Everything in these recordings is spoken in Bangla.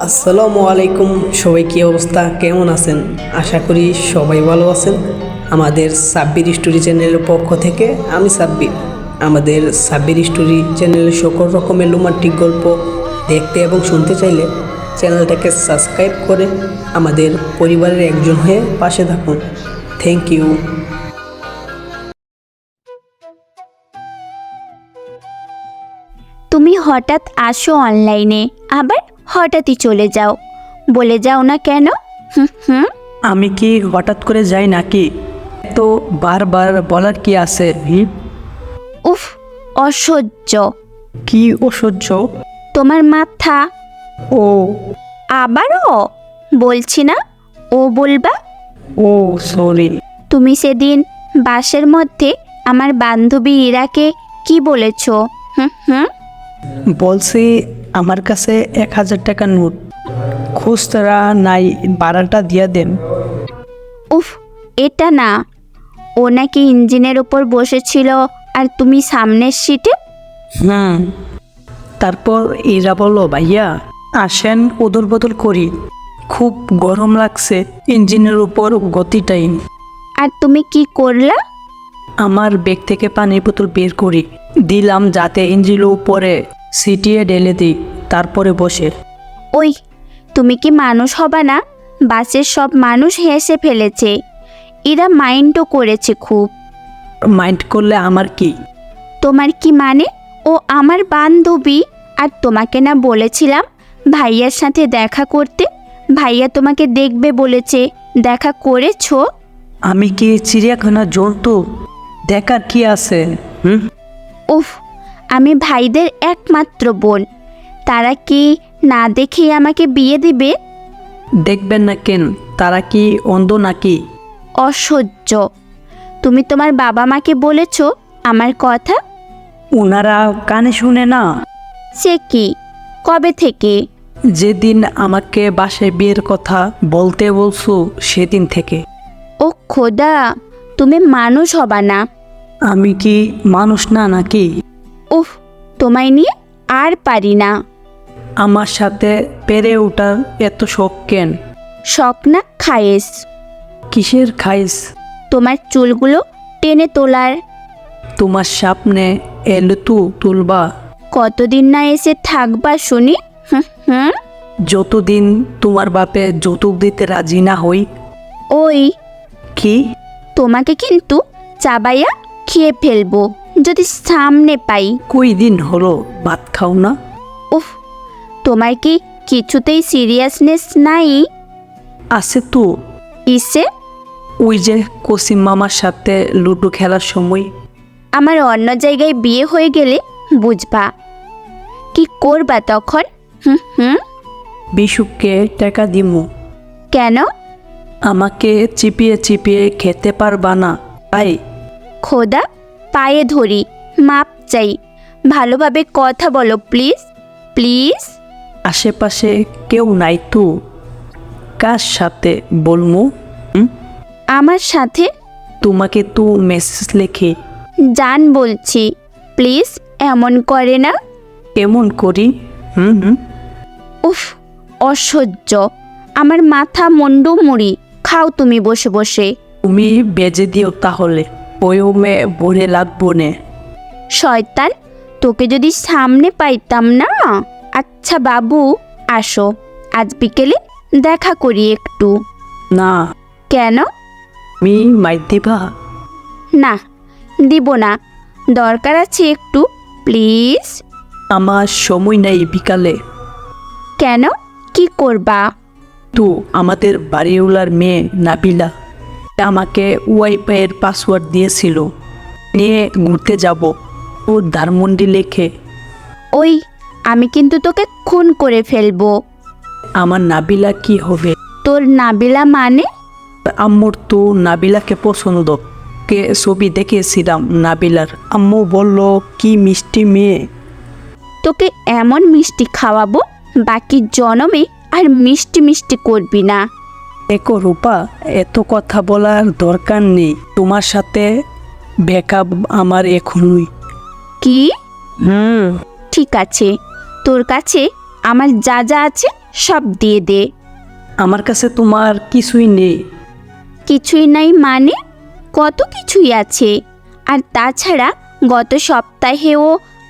আসসালামু আলাইকুম, সবাই কী অবস্থা, কেমন আছেন? আশা করি সবাই ভালো আছেন। আমাদের সাব্বির স্টোরি চ্যানেলের পক্ষ থেকে আমি সাব্বির। আমাদের সাব্বির স্টোরি চ্যানেলে সকল রকমের রোমান্টিক গল্প দেখতে এবং শুনতে চাইলে চ্যানেলটাকে সাবস্ক্রাইব করে আমাদের পরিবারের একজন হয়ে পাশে থাকুন। Thank you. তুমি হঠাৎ আসো অনলাইনে, আবার হঠাৎই চলে যাও, বলে যাও না কেন? হুম হুম। আমি কি হঠাৎ করে যাই নাকি? তো বারবার বলার কি আছে? উফ, অসহ্য। কি অসহ্য? তোমার মাথা। ও আবারও বলছি না ও বলবা? ও সরি। তুমি সেদিন বাসের মধ্যে আমার বান্ধবী ইরাকে কি বলেছো? হুম হুম। বলছি আমার কাছে 1000 টাকা নোট খুচরা নাই, ভাড়াটা দিয়ে দেন। উফ, এটা না। ও নাকি ইঞ্জিনের ওপর বসেছিল আর তুমি সামনের সিটে। তারপর এরা বলল, ভাইয়া আসেন ওদল বদল করি, খুব গরম লাগছে, ইঞ্জিনের উপর গতিটাই। আর তুমি কি করলা? আমার ব্যাগ থেকে পানির বোতল বের করি, দিলাম যাতে ইঞ্জিনের উপরে সিটিয়ে ঢেলে দিই, তারপরে বসে। ওই, তুমি কি মানুষ হবা না? বাসের সব মানুষ হেসে ফেলেছে, এরা মাইন্ডও করেছে খুব। মাইন্ড করলে আমার কি? তোমার কি মানে? ও আমার বান্ধবী, আর তোমাকে না বলেছিলাম ভাইয়ার সাথে দেখা করতে? ভাইয়া তোমাকে দেখবে বলেছে, দেখা করেছো? আমি কি চিড়িয়াখানা জন্তু? দেখার কি আছে? উফ, আমি ভাইদের একমাত্র বোন, তারা কি না দেখেই আমাকে বিয়ে দিবে? দেখবেন না কেন? তারা কি অন্ধ নাকি? অসহ্য। তুমি তোমার বাবা মাকে বলেছো আমার কথা? ওনারা কানে শুনে না। সে কি, কবে থেকে? যেদিন আমাকে বাসায় বিয়ের কথা বলতে বলছো সেদিন থেকে। ও খোদা, তুমি মানুষ হবা না। আমি কি মানুষ না নাকি? উফ, তোমায় নিয়ে আর পারি না। আমার সাথে পেরে ওঠার এত শখ কেন? শখ না, খায়েস। কিসের খাইস? তোমার চুলগুলো টেনে তোলার। তোমার সামনে এলে তো তুলবা। কতদিন না এসে থাকবা শুনি? হুম হুম। যতদিন তোমার বাপে যৌতুক দিতে রাজি না হই। ওই, কি? তোমাকে কিন্তু চাবাইয়া খেয়ে ফেলবো যদি সামনে পাই। কই দিন হলো ভাত খাও না? উফ, তোমার কি কিছুতেই সিরিয়াসনেস নাই? আছে তো। ইসে, ওই যে কসিম মামার সাথে লুডো খেলার সময়। আমার অন্য জায়গায় বিয়ে হয়ে গেলে বুঝবা কি করবা তখন। হুম হুম। বিশুকে টাকা দিমু। কেন? আমাকে চিপিয়ে চিপিয়ে খেতে পারবা না তাই। খোদা, পায়ে ধরি, মাপ চাই, ভালোভাবে কথা বলো প্লিজ প্লিজ। আশেপাশে কেউ নাই তো? কার সাথে বলমু? আমার সাথে। তোমাকে তো মেসেজ লেখে। জান বলছি, প্লিজ এমন করে না। কেমন করি? উফ, অসহ্য। আমার মাথা মুন্ডু মুড়ি খাও তুমি বসে বসে। তুমি বেজে দিও তাহলে, বয়মে ভরে লাগবো নে। শয়তান, তোকে যদি সামনে পাইতাম না। আচ্ছা বাবু, আসো, আজ বিকেলে দেখা করি একটু। না। কেন? আমি মাই দিবা? না, দিব না, দরকার আছে একটু, প্লিজ। আমার সময় নাই বিকালে। কেন, কি করবা? তো আমাদের বাড়িওয়ালার মেয়ে নাবিলা আমাকে ওয়াইফাইয়ের পাসওয়ার্ড দিয়েছিল, নিয়ে ঘুরতে যাব। ও ধানমন্ডি লেখে। ওই, আমি কিন্তু তোকে খুন করে ফেলবো। আমার নাবিলা কি হবে? তোর নাবিলা মানে? আম্মুর তো নাবিলাকে পছন্দ, কে ছবি দেখেছিলাম নাবিলার। আম্মু বলল কি মিষ্টি মেয়ে। তোকে এমন মিষ্টি খাওয়াবো বাকি জনমে আর মিষ্টি মিষ্টি করবি না। দেখো রূপা, এত কথা বলার দরকার নেই। তোমার সাথে ব্যাকআপ আমার এখনই। কি? ঠিক আছে, তোর কাছে আমার যা যা আছে সব দিয়ে দে। আমার কাছে তোমার কিছুই নেই। কিছুই নাই মানে? কত কিছুই আছে। আর তাছাড়া গত সপ্তাহেও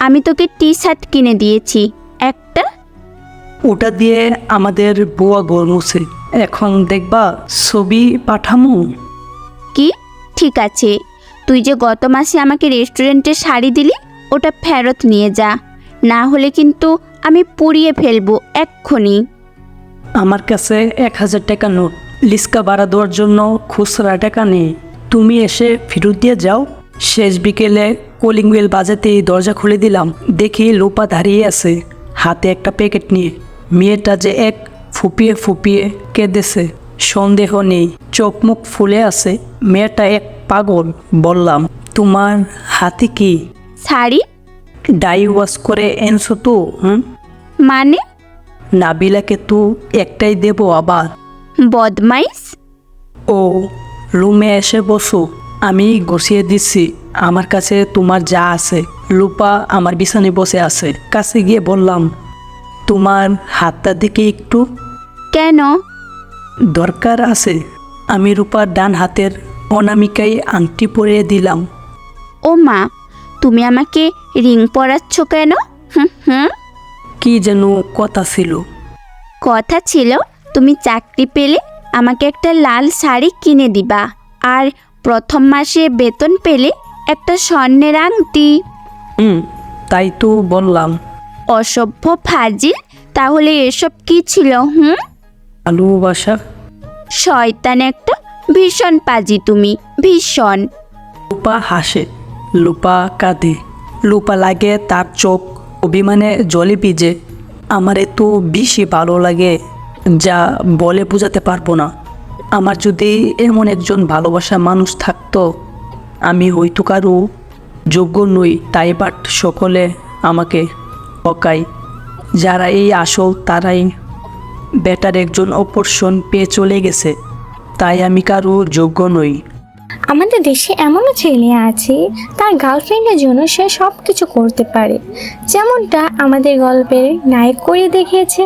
আমি তোকে টি শার্ট কিনে দিয়েছি একটা। ওটা দিয়ে আমাদের বুয়া গরমুছে। এখন দেখবা ছবি পাঠামু। কি? ঠিক আছে, তুই যে গত মাসে আমাকে রেস্টুরেন্টে শাড়ি দিলি ওটা ফেরত নিয়ে যা, না হলে কিন্তু আমি পুড়িয়ে ফেলবো এক্ষুনি। আমার কাছে 1000 টাকা নোট, লিস্কা ভাড়া দেওয়ার জন্য খুচরা টাকা নেই। তুমি এসে ফেরত দিয়ে যাও। শেষ বিকেলে কলিং বেল বাজাতেই দরজা খুলে দিলাম। দেখি লোপা দাঁড়িয়ে আছে হাতে একটা প্যাকেট নিয়ে। মেয়েটা যে এক ফুপিয়ে ফুপিয়ে কেঁদেছে, সন্দেহ নেই, চোখ মুখ ফুলে আছে। মেয়েটা এক পাগল। বললাম, তোমার হাতে কি? শাড়ি। ডাই ওয়াশ করে এনেছো তো? মানে? নাবিলাকে তো একটাই দেবো আবার। বদমাইশ। ও, রুমে এসে বসো, আমি গুছিয়ে দিচ্ছি। আমার কাছে তোমার যা আছে। লুপা আমার বিছানায় বসে আছে। কাছে গিয়ে বললাম, তোমার হাতটা দিকে একটু। কেন? দরকার আছে। আমি রূপার ডান হাতের অনামিকায় আংটি পরিয়ে দিলাম। ও মা, তুমি আমাকে রিং পরাচ্ছ কেন? হুম। কি যেন কথা ছিল। কথা ছিল তুমি চাকরি পেলে আমাকে একটা লাল শাড়ি কিনে দিবা, আর প্রথম মাসে বেতন পেলে একটা স্বর্ণের আংটি। তাই তো বললাম। অসভ্য ফাজিল, তাহলে এসব কি ছিল? ভালোবাসা। শয়তান একটা, ভীষণ পাজি তুমি, ভীষণ। লুপা হাসে, লুপা কাঁদে, লুপা লাগে তার চোখ অভিমানে জলে ভিজে। আমার এত বেশি ভালো লাগে যা বলে বোঝাতে পারবো না। আমার যদি এমন একজন ভালোবাসা মানুষ থাকতো, আমি হয়তো কারো যোগ্য নই, তাই বাট সকলে আমাকে বকায়। যারা এই আসল তারাই বেটার একজন অপরশন পেয়ে চলে গেছে, তাই আমি কারো যোগ্য নই। আমাদের দেশে এমনও ছেলে আছে তার গার্লফ্রেন্ডের জন্য সে সব কিছু করতে পারে, যেমনটা আমাদের গল্পের নায়ক করে দেখিয়েছে।